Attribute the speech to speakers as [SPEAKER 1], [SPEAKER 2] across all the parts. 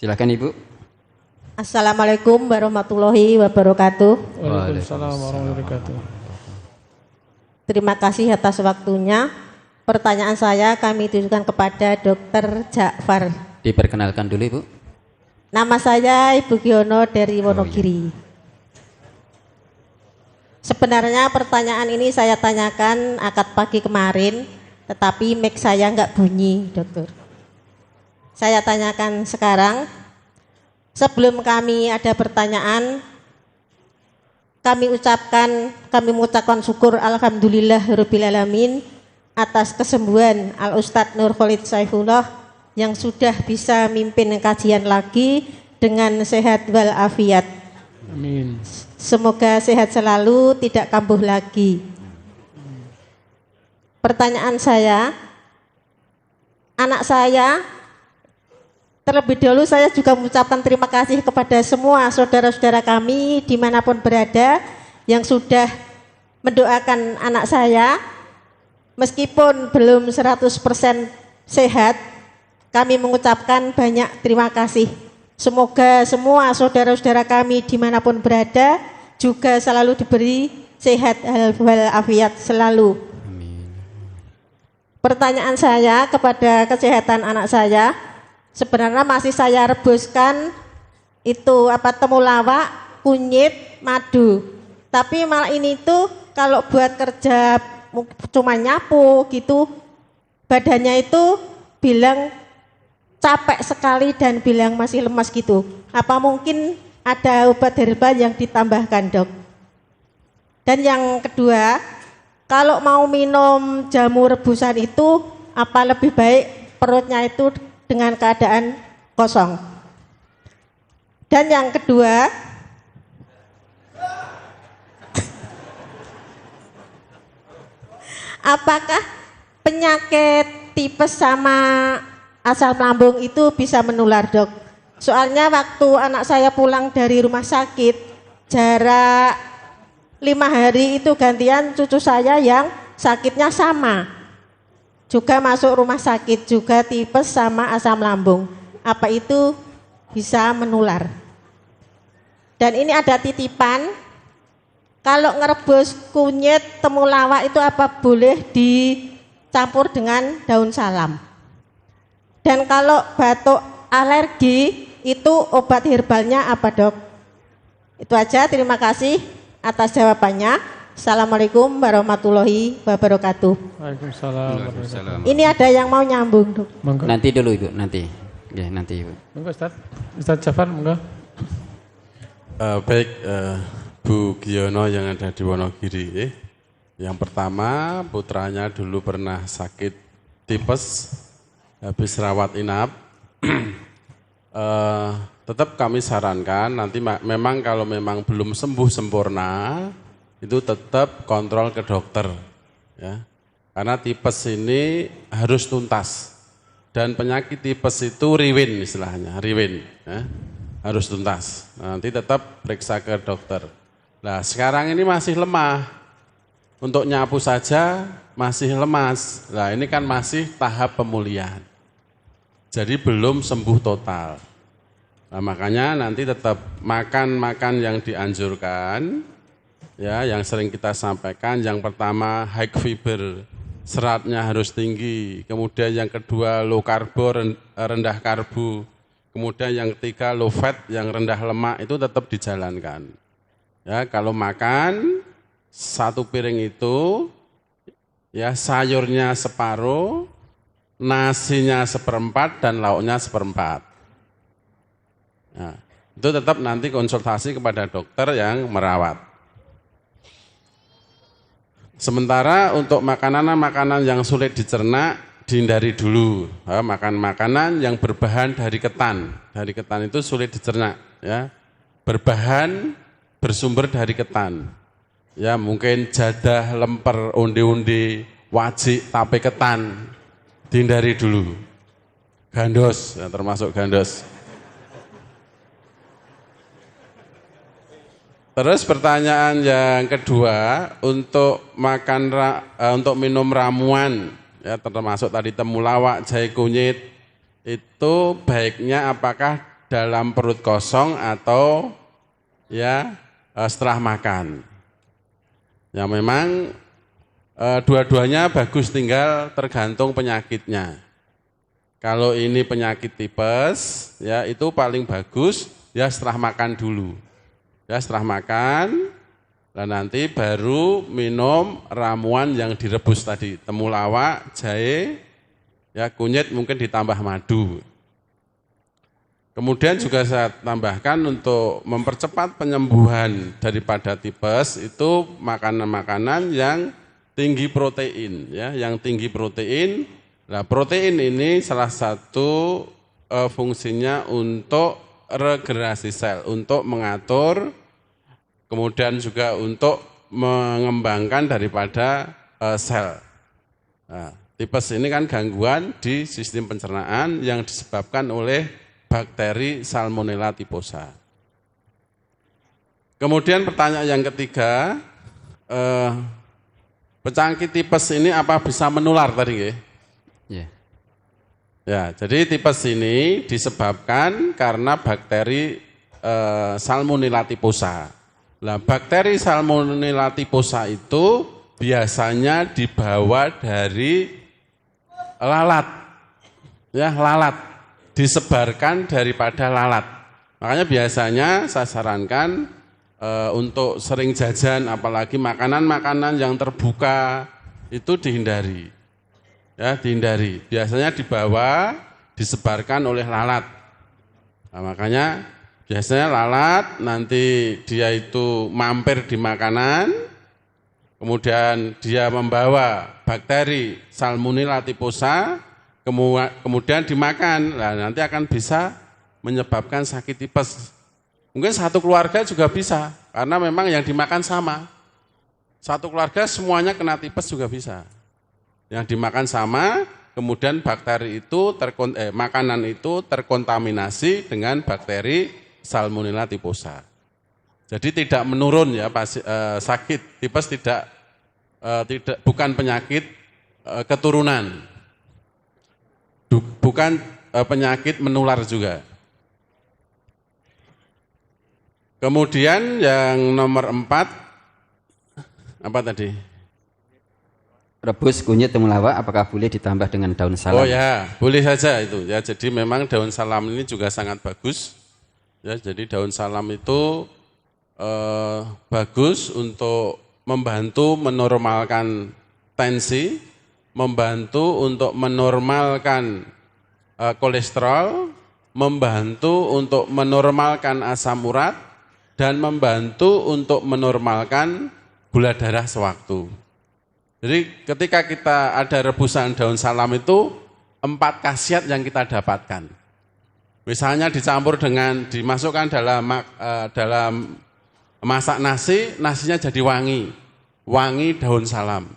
[SPEAKER 1] Silakan Ibu.
[SPEAKER 2] Assalamualaikum warahmatullahi wabarakatuh.
[SPEAKER 3] Waalaikumsalam warahmatullahi wabarakatuh.
[SPEAKER 2] Terima kasih atas waktunya. Pertanyaan saya kami tujukan kepada Dr. Ja'far.
[SPEAKER 1] Diperkenalkan dulu Ibu.
[SPEAKER 2] Nama saya Ibu Giono dari Wonogiri. Sebenarnya pertanyaan ini saya tanyakan akad pagi kemarin, tetapi mic saya nggak bunyi, dokter. Saya tanyakan sekarang. Sebelum kami ada pertanyaan, kami mengucapkan syukur alhamdulillahirabbil alamin atas kesembuhan Al Ustadz Nur Khalid Saifullah yang sudah bisa mimpin kajian lagi dengan sehat walafiat.
[SPEAKER 3] Amin.
[SPEAKER 2] Semoga sehat selalu, tidak kambuh lagi. Pertanyaan saya, anak saya, terlebih dahulu saya juga mengucapkan terima kasih kepada semua saudara-saudara kami dimanapun berada yang sudah mendoakan anak saya. Meskipun belum 100% sehat, kami mengucapkan banyak terima kasih. Semoga semua saudara-saudara kami dimanapun berada juga selalu diberi sehat walafiat selalu.
[SPEAKER 1] Amin.
[SPEAKER 2] Pertanyaan saya kepada kesehatan anak saya, sebenarnya masih saya rebuskan itu temulawak, kunyit, madu. Tapi malah ini tuh kalau buat kerja cuma nyapu gitu, badannya itu bilang capek sekali dan bilang masih lemas gitu. Apa mungkin ada obat herbal yang ditambahkan, Dok? Dan yang kedua, kalau mau minum jamu rebusan itu apa lebih baik perutnya itu dengan keadaan kosong? Dan yang kedua, apakah penyakit tipes sama asam lambung itu bisa menular, Dok? Soalnya waktu anak saya pulang dari rumah sakit, jarak 5 hari itu gantian cucu saya yang sakitnya sama. Juga masuk rumah sakit, juga tipes sama asam lambung. Apa itu bisa menular? Dan ini ada titipan, kalau ngerebus kunyit temulawak itu apa boleh dicampur dengan daun salam? Dan kalau batuk alergi itu obat herbalnya apa, Dok? Itu aja, terima kasih atas jawabannya. Assalamualaikum warahmatullahi wabarakatuh.
[SPEAKER 3] Waalaikumsalam.
[SPEAKER 2] Ini ada yang mau nyambung, Dok.
[SPEAKER 3] Monggo.
[SPEAKER 1] Nanti dulu Ibu, nanti. Ya, nanti Ibu.
[SPEAKER 3] Monggo Ustaz. Ustaz Ja'far, monggo.
[SPEAKER 4] Baik, Bu Giono yang ada di Wonogiri. Yang pertama, putranya dulu pernah sakit tipes, habis rawat inap. Tetap kami sarankan nanti memang kalau memang belum sembuh sempurna, itu tetap kontrol ke dokter. Ya. Karena tipes ini harus tuntas. Dan penyakit tipes itu riwin istilahnya, riwin. Ya. Harus tuntas. Nanti tetap periksa ke dokter. Nah sekarang ini masih lemah. Untuk nyapu saja masih lemas. Nah ini kan masih tahap pemulihan. Jadi belum sembuh total. Nah makanya nanti tetap makan yang dianjurkan. Ya, yang sering kita sampaikan. Yang pertama high fiber, seratnya harus tinggi. Kemudian yang kedua low karbo, rendah karbo. Kemudian yang ketiga low fat, yang rendah lemak itu tetap dijalankan. Ya, kalau makan 1 piring itu ya sayurnya separuh, nasinya 1/4 dan lauknya 1/4. Nah, itu tetap nanti konsultasi kepada dokter yang merawat. Sementara untuk makanan yang sulit dicerna dihindari dulu. Makan makanan yang berbahan dari ketan. Dari ketan itu sulit dicerna, ya. Berbahan bersumber dari ketan. Ya, mungkin jadah, lemper, onde-onde, wajik, tape ketan. Dihindari dulu. Gandos, ya, termasuk gandos. Terus pertanyaan yang kedua, untuk untuk minum ramuan, ya termasuk tadi temulawak, jahe kunyit, itu baiknya apakah dalam perut kosong atau ya setelah makan. Ya memang dua-duanya bagus, tinggal tergantung penyakitnya. Kalau ini penyakit tipes, ya itu paling bagus ya setelah makan dulu. Ya setelah makan, dan nanti baru minum ramuan yang direbus tadi, temulawak, jahe, ya kunyit mungkin ditambah madu. Kemudian juga saya tambahkan untuk mempercepat penyembuhan daripada tipes itu makanan-makanan yang tinggi protein, ya, yang tinggi protein. Nah, protein ini salah satu fungsinya untuk regenerasi sel, untuk mengatur, kemudian juga untuk mengembangkan daripada sel. Nah, tipes ini kan gangguan di sistem pencernaan yang disebabkan oleh bakteri Salmonella typhosa. Kemudian pertanyaan yang ketiga, penyakit tipes ini apa bisa menular tadi?
[SPEAKER 1] Ya.
[SPEAKER 4] Ya, jadi tipes ini disebabkan karena bakteri Salmonella typhosa. Nah, bakteri Salmonella typhosa itu biasanya dibawa dari lalat, ya lalat. Disebarkan daripada lalat. Makanya biasanya saya sarankan untuk sering jajan, apalagi makanan-makanan yang terbuka itu dihindari. Ya, dihindari. Biasanya dibawa, disebarkan oleh lalat. Nah, makanya biasanya lalat nanti dia itu mampir di makanan, kemudian dia membawa bakteri Salmonella typhosa, kemudian dimakan, nah nanti akan bisa menyebabkan sakit tipes. Mungkin satu keluarga juga bisa, karena memang yang dimakan sama. Satu keluarga semuanya kena tipes juga bisa. Yang dimakan sama, kemudian bakteri itu, makanan itu terkontaminasi dengan bakteri Salmonella typhosa. Jadi tidak menurun ya, sakit tipes bukan penyakit keturunan. Bukan penyakit menular juga. Kemudian yang nomor 4, apa tadi?
[SPEAKER 1] Rebus kunyit temulawak apakah boleh ditambah dengan daun salam?
[SPEAKER 4] Oh ya, boleh saja itu. Ya, jadi memang daun salam ini juga sangat bagus. Ya, jadi daun salam itu bagus untuk membantu menormalkan tensi, membantu untuk menormalkan kolesterol, membantu untuk menormalkan asam urat, dan membantu untuk menormalkan gula darah sewaktu. Jadi ketika kita ada rebusan daun salam itu 4 khasiat yang kita dapatkan. Misalnya dimasukkan dalam masak nasi, nasinya jadi wangi daun salam.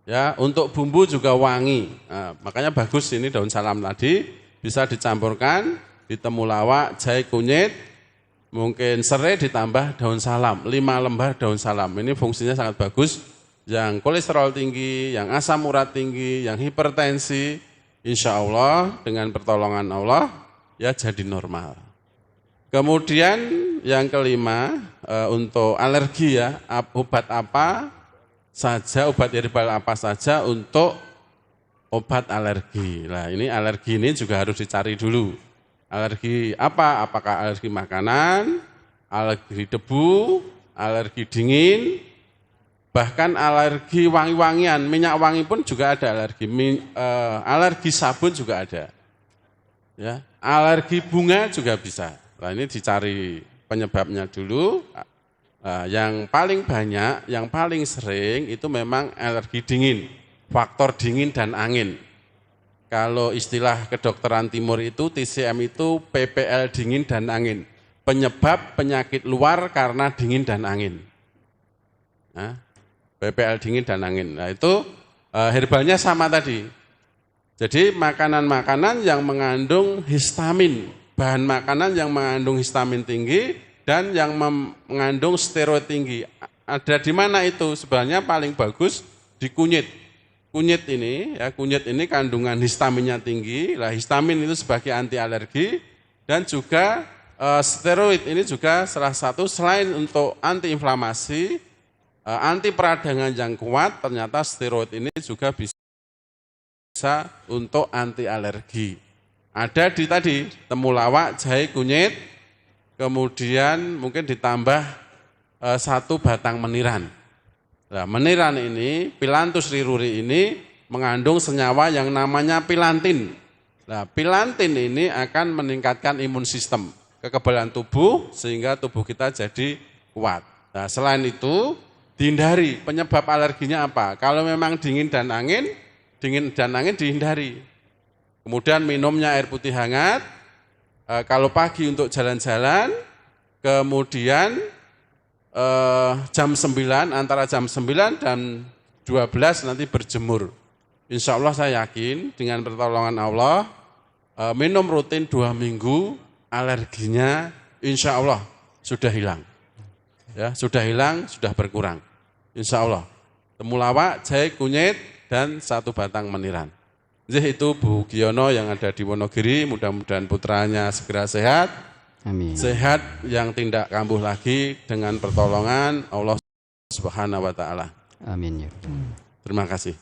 [SPEAKER 4] Ya, untuk bumbu juga wangi. Nah, makanya bagus ini daun salam tadi bisa dicampurkan di temulawak, jahe, kunyit, mungkin serai ditambah daun salam, 5 lembar daun salam. Ini fungsinya sangat bagus. Yang kolesterol tinggi, yang asam urat tinggi, yang hipertensi, insya Allah dengan pertolongan Allah ya jadi normal. Kemudian yang kelima untuk alergi ya, obat herbal apa saja untuk obat alergi. Nah, ini alergi ini juga harus dicari dulu. Alergi apa? Apakah alergi makanan, alergi debu, alergi dingin, bahkan alergi wangi-wangian, minyak wangi pun juga ada alergi. Alergi sabun juga ada. Ya, alergi bunga juga bisa. Nah, ini dicari penyebabnya dulu. Yang paling banyak, yang paling sering itu memang alergi dingin, faktor dingin dan angin. Kalau istilah kedokteran timur itu TCM itu PPL dingin dan angin, penyebab penyakit luar karena dingin dan angin. Nah, PPL dingin dan angin. Nah, itu herbalnya sama tadi. Jadi makanan-makanan yang mengandung histamin, bahan makanan yang mengandung histamin tinggi dan yang mengandung steroid tinggi. Ada di mana itu? Sebenarnya paling bagus di kunyit. Kunyit ini kandungan histaminnya tinggi. Lah histamin itu sebagai anti alergi Dan juga steroid ini juga salah satu selain untuk antiinflamasi, anti peradangan yang kuat, ternyata steroid ini juga bisa untuk anti alergi. Ada di tadi temulawak, jahe, kunyit, kemudian mungkin ditambah 1 batang meniran. Nah, meniran ini, Phyllanthus riruri ini mengandung senyawa yang namanya pilantin. Nah, pilantin ini akan meningkatkan imun sistem, kekebalan tubuh sehingga tubuh kita jadi kuat. Nah, selain itu dihindari penyebab alerginya apa? Kalau memang dingin dan angin dihindari. Kemudian minumnya air putih hangat, kalau pagi untuk jalan-jalan, kemudian jam 9, antara jam 9 dan 12 nanti berjemur. Insya Allah saya yakin dengan pertolongan Allah, minum rutin 2 minggu, alerginya insya Allah sudah hilang. Ya, sudah hilang, sudah berkurang. Insya Allah. Temulawak, jahe, kunyit, dan 1 batang meniran. Jadi itu Bu Giono yang ada di Wonogiri, mudah-mudahan putranya segera sehat.
[SPEAKER 1] Amin.
[SPEAKER 4] Sehat yang tidak kambuh lagi dengan pertolongan Allah Subhanahu wa taala.
[SPEAKER 1] Amin ya.
[SPEAKER 4] Terima kasih.